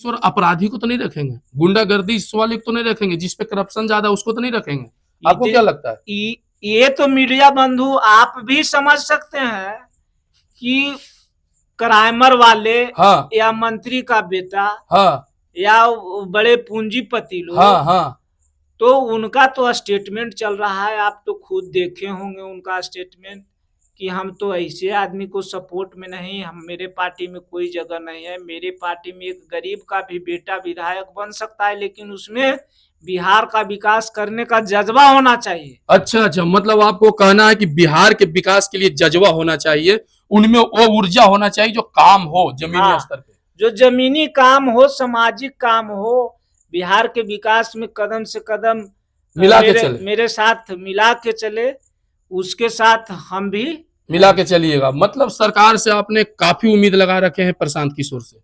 किशोर अपराधी को तो नहीं रखेंगे, गुंडागर्दी इस वाले को तो नहीं रखेंगे, जिसपे करप्शन ज्यादा उसको तो नहीं रखेंगे? आपको क्या लगता है? ये तो मीडिया बंधु आप भी समझ सकते हैं कि क्राइमर वाले, हाँ या मंत्री का बेटा, हाँ या बड़े पूंजीपति लोग, हाँ हाँ तो उनका तो स्टेटमेंट चल रहा है, आप तो खुद देखे होंगे उनका स्टेटमेंट कि हम तो ऐसे आदमी को सपोर्ट में नहीं, हम मेरे पार्टी में कोई जगह नहीं है, मेरे पार्टी में एक गरीब का भी बेटा विधायक बन सकता है, लेकिन उसमें बिहार का विकास करने का जज्बा होना चाहिए। अच्छा अच्छा, मतलब आपको कहना है कि बिहार के विकास के लिए जज्बा होना चाहिए, उनमें वो ऊर्जा होना चाहिए जो काम हो जमीनी स्तर पे, जो जमीनी काम हो, सामाजिक काम हो, बिहार के विकास में कदम से कदम मिला के चले, मेरे साथ मिला के चले, उसके साथ हम भी मिला के चलिएगा। मतलब सरकार से आपने काफी उम्मीद लगा रखे हैं प्रशांत किशोर से।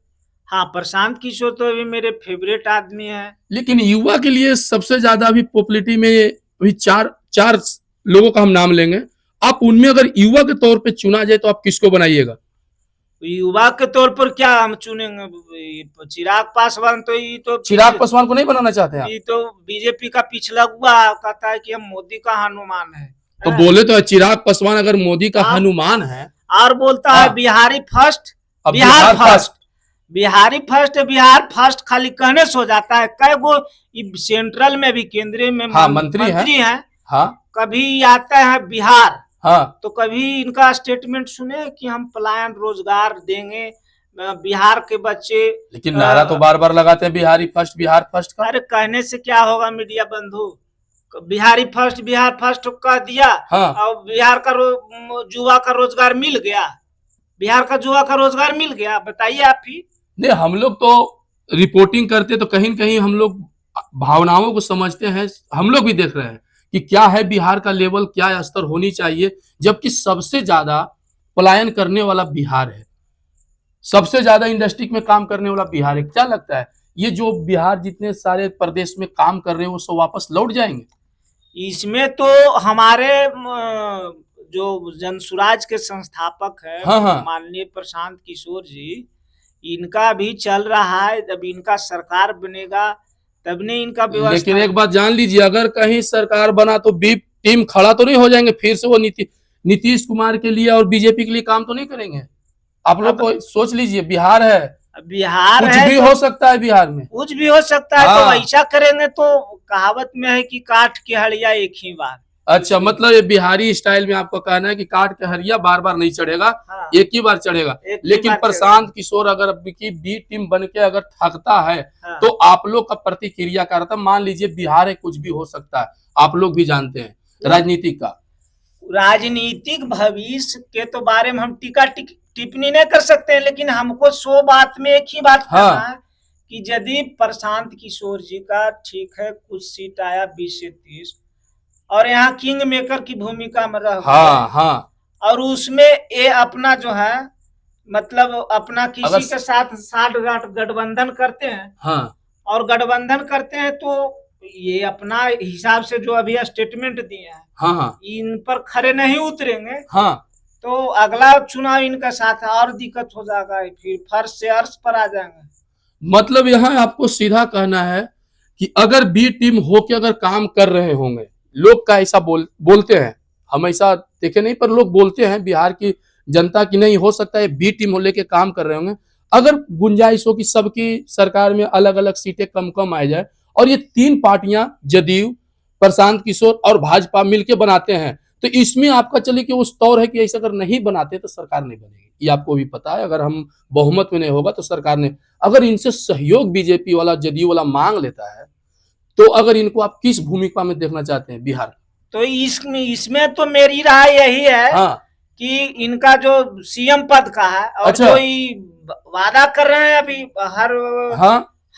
हाँ, प्रशांत किशोर तो अभी मेरे फेवरेट आदमी है। लेकिन युवा के लिए सबसे ज्यादा अभी पॉपुलरिटी में अभी चार लोगों का हम नाम लेंगे, आप उनमें अगर युवा के तौर पे चुना जाए तो आप किसको बनाइएगा? युवा के तौर पर क्या हम चुनेंगे? चिराग पासवान, तो ये तो चिराग पासवान को नहीं बनाना चाहते हैं? ये तो बीजेपी का पिछला हुआ, कहता है कि हम मोदी का हनुमान है। तो बोले तो चिराग पासवान अगर मोदी का हनुमान है, और बोलता है Bihari first, Bihar first, Bihari first, Bihar first खाली कहने से हो जाता है? कई गो सेंट्रल में भी, केंद्रीय में मंत्री है, हाँ, कभी आता है बिहार, हाँ, तो कभी इनका स्टेटमेंट सुने कि हम पलायन रोजगार देंगे बिहार के बच्चे। लेकिन नारा तो बार बार लगाते हैं बिहारी फर्स्ट, बिहार फर्स्ट का। अरे कहने से क्या होगा मीडिया बंधु, बिहारी फर्स्ट, बिहार फर्स्ट कह दिया, हाँ, और बिहार का युवा का रोजगार मिल गया, बिहार का युवा का रोजगार मिल गया? बताइए आप ही। नहीं, हम लोग तो रिपोर्टिंग करते तो कहीं कहीं हम लोग भावनाओं को समझते हैं, हम लोग भी देख रहे हैं कि क्या है बिहार का लेवल, क्या स्तर होनी चाहिए, जबकि सबसे ज्यादा पलायन करने वाला बिहार है, सबसे ज्यादा इंडस्ट्री में काम करने वाला बिहार है। क्या लगता है ये जो बिहार जितने सारे प्रदेश में काम कर रहे हैं वो सब वापस लौट जाएंगे? इसमें तो हमारे जो जनसुराज के संस्थापक है, हाँ, हाँ, माननीय प्रशांत किशोर जी, इनका भी चल रहा है, जब इनका सरकार बनेगा तब ने इनका व्यवस्था। लेकिन एक बात जान लीजिए, अगर कहीं सरकार बना तो बी टीम खड़ा तो नहीं हो जाएंगे फिर से वो नीतीश कुमार के लिए और बीजेपी के लिए काम तो नहीं करेंगे? आप लोग को सोच लीजिए, बिहार है, बिहार कुछ है, भी हो सकता है बिहार में, कुछ भी हो सकता है। तो ऐसा करेंगे तो कहावत में है कि काट के हड़िया एक ही बार। अच्छा, मतलब ये बिहारी स्टाइल में आपको कहना है कि काट के हरिया बार बार नहीं चढ़ेगा, हाँ, एक ही बार चढ़ेगा। लेकिन प्रशांत किशोर अगर की बी टीम बन के अगर थकता है, हाँ, तो आप लोग का प्रतिक्रिया क्या रहता है? मान लीजिए बिहार है, कुछ भी हो सकता है, आप लोग भी जानते हैं राजनीतिक भविष्य के तो बारे में हम टीका टिप्पणी नहीं कर सकते हैं, लेकिन हमको 100 बात में एक ही बात कहना है कि यदि प्रशांत किशोर जी का ठीक है कुछ सीट आया 20 से 30, और यहाँ किंग मेकर की भूमिका में रह, हाँ, हाँ, और उसमें ये अपना जो है मतलब अपना किसी के साथ साठ गठबंधन करते हैं, हाँ, और गठबंधन करते हैं, तो ये अपना हिसाब से जो अभी स्टेटमेंट दिए हैं, हाँ, हाँ, इन पर खरे नहीं उतरेंगे, हाँ, तो अगला चुनाव इनका साथ और दिक्कत हो जाएगा, फिर फर्श से अर्श पर आ जाएंगे। मतलब यहाँ आपको सीधा कहना है कि अगर बी टीम होके अगर काम कर रहे होंगे, लोग का ऐसा बोलते हैं, हम ऐसा देखे नहीं पर लोग बोलते हैं बिहार की जनता की, नहीं हो सकता है बी टीम हो लेके काम कर रहे होंगे, अगर गुंजाइश हो कि सबकी सरकार में अलग अलग सीटें कम कम आ जाए और ये तीन पार्टियां जदयू, प्रशांत किशोर और भाजपा मिलकर बनाते हैं, तो इसमें आपका चले कि उस तौर है कि ऐसा अगर नहीं बनाते तो सरकार नहीं बनेगी, ये आपको भी पता है। अगर हम बहुमत में नहीं होगा तो सरकार ने, अगर इनसे सहयोग बीजेपी वाला जदयू वाला मांग लेता है, तो अगर इनको आप किस भूमिका में देखना चाहते हैं बिहार? तो इसमें तो मेरी राय यही है, हाँ, कि इनका जो सीएम पद का है, और अच्छा, जो वादा कर रहे हैं अभी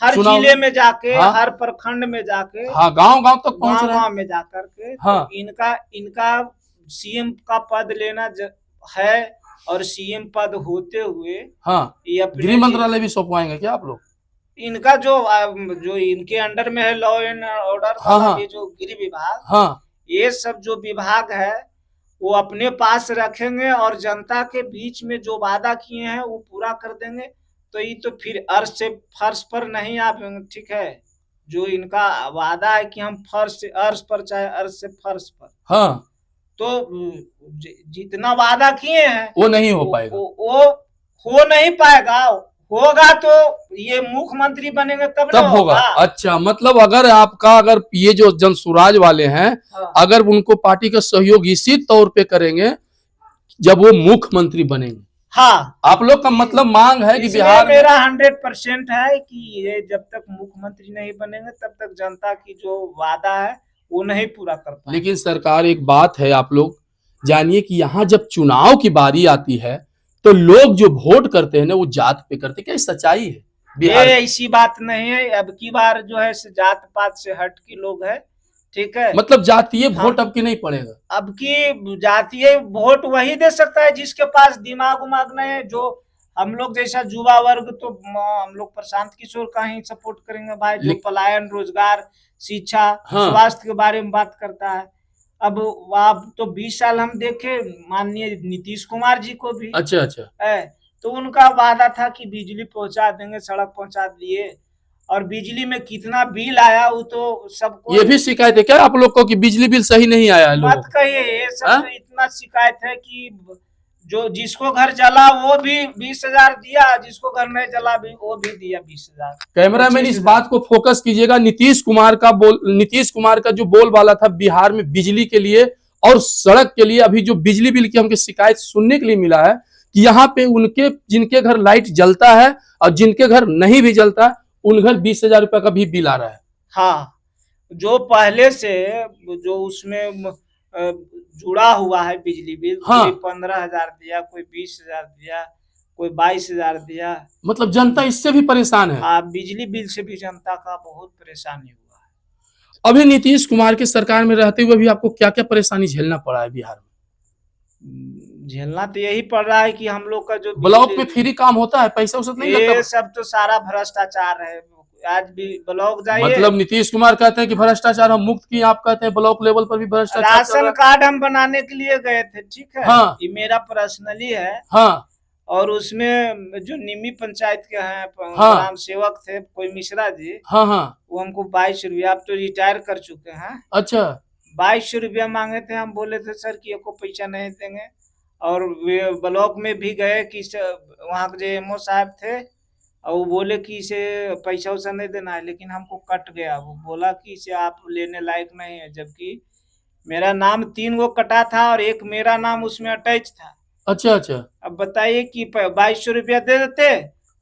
हर जिले में जाके, हाँ, हर प्रखंड में जाके, हाँ, गांव तक पहुंच रहे हैं, गांव में जाकर के, हाँ, तो इनका सीएम का पद लेना है, और सीएम पद होते हुए, हाँ, ये गृह मंत्रालय भी सौंपवाएंगे क्या आप लोग? इनका जो इनके अंडर में है लॉ एंड ऑर्डर, हाँ, ये जो गृह विभाग, हाँ, ये सब जो विभाग है वो अपने पास रखेंगे, और जनता के बीच में जो वादा किए हैं वो पूरा कर देंगे, तो ये तो फिर अर्श से फर्श पर नहीं आप, ठीक है, जो इनका वादा है कि हम फर्श से अर्श पर चाहे अर्श से फर्श पर, हाँ, तो जितना वादा किए हैं वो नहीं हो पाएगा, वो हो नहीं पाएगा। होगा तो ये मुख्यमंत्री बनेंगे तब तब होगा। अच्छा, मतलब अगर ये जो जनसुराज वाले हैं, हाँ। अगर उनको पार्टी का सहयोग इसी तौर पे करेंगे जब वो मुख्यमंत्री बनेंगे। हाँ, आप लोग का मतलब मांग है कि बिहार में मेरा 100% है कि ये जब तक मुख्यमंत्री नहीं बनेंगे तब तक जनता की जो वादा है वो नहीं पूरा कर पाएंगे। लेकिन सरकार, एक बात है, आप लोग जानिए कि यहाँ जब चुनाव की बारी आती है तो लोग जो वोट करते हैं ना, वो जात पे करते हैं। क्या सच्चाई है बिहार? ये ऐसी बात नहीं है। अब की बार जो है जात पात से हट के लोग है, ठीक है, मतलब जातीय वोट अब की नहीं पड़ेगा। अब की जातीय वोट वही दे सकता है जिसके पास दिमाग उमाग नहीं है। जो हम लोग जैसा युवा वर्ग, तो हम लोग प्रशांत किशोर का ही सपोर्ट करेंगे भाई, जो पलायन, रोजगार, शिक्षा, स्वास्थ्य के बारे में बात करता है। अब आप तो 20 साल हम देखे माननीय नीतीश कुमार जी को भी। अच्छा है, तो उनका वादा था कि बिजली पहुंचा देंगे, सड़क पहुंचा दिए, और बिजली में कितना बिल आया वो तो सबको। ये भी शिकायत है क्या आप लोग को कि बिजली बिल सही नहीं आया है? मत कहिए, ये सब तो इतना शिकायत है कि जो जिसको घर जला वो भी 20,000 दिया, जिसको घर नहीं जला भी वो भी दिया 20,000। कैमरामैन इस बात को फोकस कीजिएगा। नीतीश कुमार का जो बोल वाला था बिहार में बिजली के लिए और सड़क के लिए, अभी जो बिजली बिल की हमको शिकायत सुनने के लिए मिला है कि यहाँ पे उनके जिनके घर लाइट जलता है और जिनके घर नहीं भी जलता, उन घर 20,000 रुपए का भी बिल आ रहा है। हाँ, जो पहले से जो उसमें जुड़ा हुआ है बिजली बिल, हाँ, कोई 15,000 दिया, कोई 20,000 दिया, कोई 22,000 दिया। मतलब जनता इससे भी परेशान है। हाँ, बिजली बिल से भी जनता का बहुत परेशानी हुआ है। अभी नीतीश कुमार की सरकार में रहते हुए भी आपको क्या क्या परेशानी झेलना पड़ा है बिहार में? झेलना तो यही पड़ रहा है कि हम लोग का जो ब्लॉक में फ्री काम होता है, पैसा उसे नहीं लगता। ये सब तो सारा भ्रष्टाचार है। आज भी ब्लॉक जाइए, मतलब नीतीश कुमार कहते हैं कि भ्रष्टाचार हम मुक्त किए, आप कहते हैं ब्लॉक लेवल पर भी भ्रष्टाचार। राशन कार्ड हम बनाने के लिए गए थे, ठीक है, हाँ, ये मेरा पर्सनली है। हाँ, और उसमें जो निमी पंचायत के हैं, हाँ, ग्राम सेवक थे कोई मिश्रा जी, हाँ, हाँ, वो हमको 22 रुपया, अब तो रिटायर कर चुके हैं। अच्छा, 22 रुपया मांगे थे। हम बोले थे सर कि एको पैसा नहीं देंगे। और वे ब्लॉक में भी गए कि वहाँ के जो एमओ साहब थे, और वो बोले कि इसे पैसा वैसा नहीं देना है, लेकिन हमको कट गया। वो बोला कि इसे आप लेने लायक नहीं है, जबकि मेरा नाम 3 गो कटा था और एक मेरा नाम उसमें अटैच था। अच्छा, अच्छा। अब बताइए कि 2200 रुपया दे देते,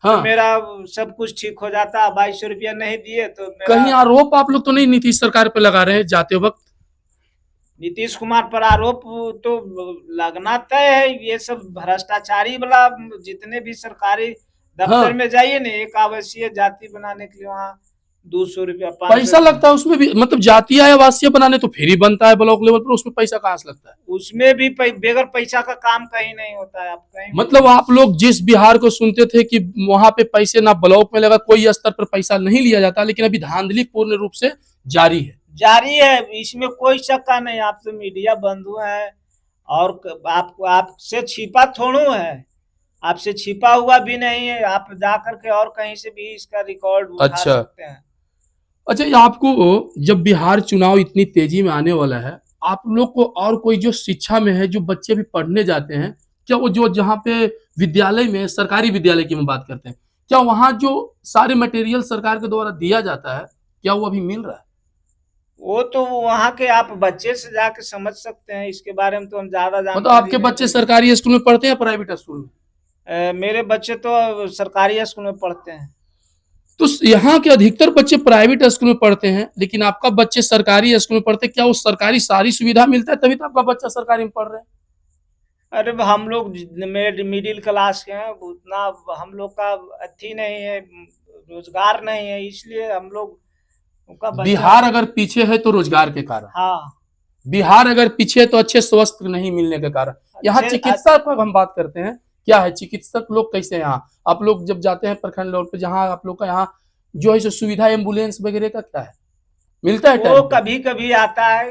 हाँ, तो मेरा सब कुछ ठीक हो जाता। 2200 रुपया नहीं दिए तो कहीं आरोप आप लोग तो नहीं नीतीश सरकार पे लगा रहे हैं जाते वक्त? नीतीश कुमार पर आरोप तो लगना तय है। ये सब भ्रष्टाचारी वाला, जितने भी सरकारी दफ्तर, हाँ, में जाइए ना, एक आवासीय जाति बनाने के लिए वहाँ 200 रुपया पैसा लगता है उसमें भी। मतलब जातीय आवासीय बनाने तो फ्री बनता है ब्लॉक लेवल पर, उसमें पैसा कहाँ से लगता है? उसमें भी बेगर पैसा का काम कहीं नहीं होता है। आप कहीं मतलब आप लोग जिस बिहार को सुनते थे कि वहां पे पैसे ना ब्लॉक में लगा, कोई स्तर पर पैसा नहीं लिया जाता, लेकिन अभी धांधली पूर्ण रूप से जारी है। इसमें कोई शक का नहीं। आप तो मीडिया बंधु हैं और आपसे छिपा थोड़ू है, आपसे छिपा हुआ भी नहीं है। आप जा करके और कहीं से भी इसका रिकॉर्ड उठा सकते हैं। अच्छा, आपको जब बिहार चुनाव इतनी तेजी में आने वाला है, आप लोग को और कोई जो शिक्षा में है, जो बच्चे भी पढ़ने जाते हैं, क्या वो जो जहाँ पे विद्यालय में, सरकारी विद्यालय की हम बात करते हैं, क्या वहाँ जो सारे मटेरियल सरकार के द्वारा दिया जाता है, क्या वो अभी मिल रहा है? वो तो वहाँ के आप बच्चे से जाके समझ सकते हैं, इसके बारे में तो हम ज्यादा जानते हैं। मतलब आपके बच्चे सरकारी स्कूल में पढ़ते हैं, प्राइवेट स्कूल में? मेरे बच्चे तो सरकारी स्कूल में पढ़ते हैं। तो यहाँ के अधिकतर बच्चे प्राइवेट स्कूल में पढ़ते हैं, लेकिन आपका बच्चे सरकारी स्कूल में पढ़ते हैं। क्या वो सरकारी सारी सुविधा मिलता है तभी तो आपका बच्चा सरकारी में पढ़ रहे हैं? अरे हम लोग मिडिल क्लास के हैं, उतना हम लोग का अच्छी नहीं है, रोजगार नहीं है, इसलिए हम लोग बिहार अगर पीछे है तो रोजगार के कारण, हाँ, बिहार अगर पीछे है तो अच्छे स्वास्थ्य नहीं मिलने के कारण। यहाँ चिकित्सा पर हम बात करते हैं, क्या है चिकित्सक लोग कैसे हैं यहाँ? आप लोग जब जाते हैं प्रखंड लेवल पे, जहाँ आप लोग का यहाँ जो है सुविधा एम्बुलेंस वगैरह का क्या है? मिलता है वो टाइम पे? कभी कभी आता है,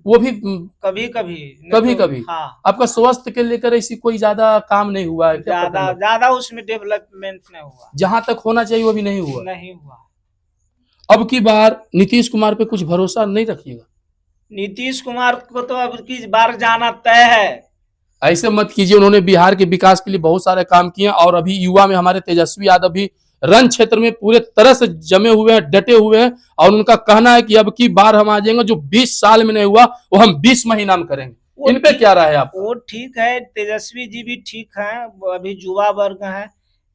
वो भी कभी कभी कभी तो कभी। हाँ, आपका स्वास्थ्य के लेकर ऐसी कोई ज्यादा काम नहीं हुआ है क्या ज्यादा प्रबंधक? ज्यादा उसमें डेवलपमेंट नहीं हुआ। जहां तक होना चाहिए वो भी नहीं हुआ। नहीं हुआ। अब की बार नीतीश कुमार पे कुछ भरोसा नहीं रखिएगा। नीतीश कुमार को तो अब की बार जाना तय है। ऐसे मत कीजिए, उन्होंने बिहार के विकास के लिए बहुत सारे काम किए और अभी युवा में हमारे तेजस्वी यादव भी रन क्षेत्र में पूरे तरह से जमे हुए हैं, डटे हुए हैं और उनका कहना है कि अब की बार हम आ जाएंगे, जो 20 साल में नहीं हुआ वो हम 20 महीना में करेंगे। इन पे क्या राय है आपका? वो ठीक है, तेजस्वी जी भी ठीक है, अभी युवा वर्ग है,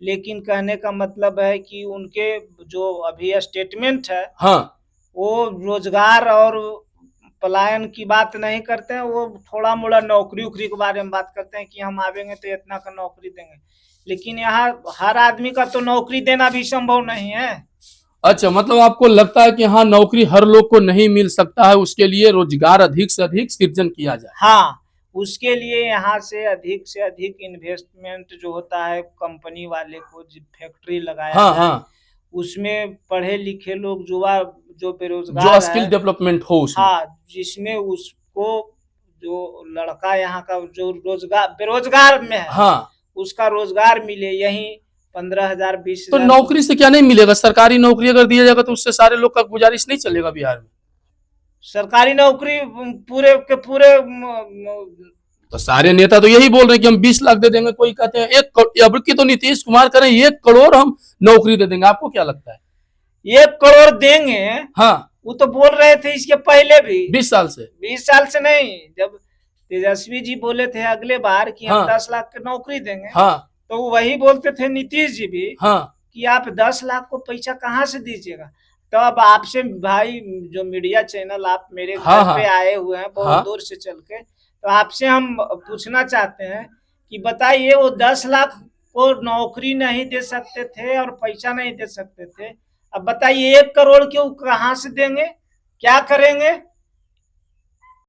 लेकिन कहने का मतलब है कि उनके जो अभी स्टेटमेंट है, हाँ, वो रोजगार और पलायन की बात नहीं करते हैं, वो थोड़ा मोड़ा नौकरी उकरी के बारे में बात करते हैं कि हम आवेंगे तो इतना का नौकरी देंगे, लेकिन यहाँ हर आदमी का तो नौकरी देना भी संभव नहीं है। अच्छा, मतलब आपको लगता है कि हाँ नौकरी हर लोग को नहीं मिल सकता है, उसके लिए रोजगार अधिक से अधिक सृजन किया जाए। हाँ, उसके लिए यहाँ से अधिक इन्वेस्टमेंट जो होता है, कंपनी वाले को फैक्ट्री लगाया हाँ जाए, हाँ, उसमें पढ़े लिखे लोग युवा जो जो बेरोजगार स्किल है, डेवलपमेंट हो उसमें। हाँ, जिसमें उसको जो लड़का यहाँ का जो रोजगार बेरोजगार में है, हाँ, उसका रोजगार मिले, यही 15,000 तो 20,000 नौकरी से क्या नहीं मिलेगा? सरकारी नौकरी अगर दिया जाएगा तो उससे सारे लोग का गुजारिश नहीं चलेगा बिहार में। सरकारी नौकरी पूरे के पूरे तो सारे नेता तो यही बोल रहे हैं कि हम 20 लाख दे देंगे, कोई कहते हैं अब की तो नीतीश कुमार करें 1 करोड़ हम नौकरी दे देंगे। आपको क्या लगता है? 1 करोड़ देंगे? हाँ, वो तो बोल रहे थे इसके पहले भी, 20 साल से। 20 साल से नहीं, जब तेजस्वी जी बोले थे अगले बार कि हम हाँ, 10 लाख की नौकरी देंगे, हाँ, तो वही बोलते थे नीतीश जी भी हाँ, कि आप 10 लाख को पैसा कहाँ से दीजिएगा। तो अब आपसे भाई, जो मीडिया चैनल, आप मेरे हाँ, घर पे हाँ, आए हुए हैं बहुत हाँ, दूर से चल के, तो आपसे हम पूछना चाहते हैं कि बताइए, वो 10 लाख को नौकरी नहीं दे सकते थे और पैसा नहीं दे सकते थे, अब बताइए 1 करोड़ क्यों कहाँ से देंगे, क्या करेंगे?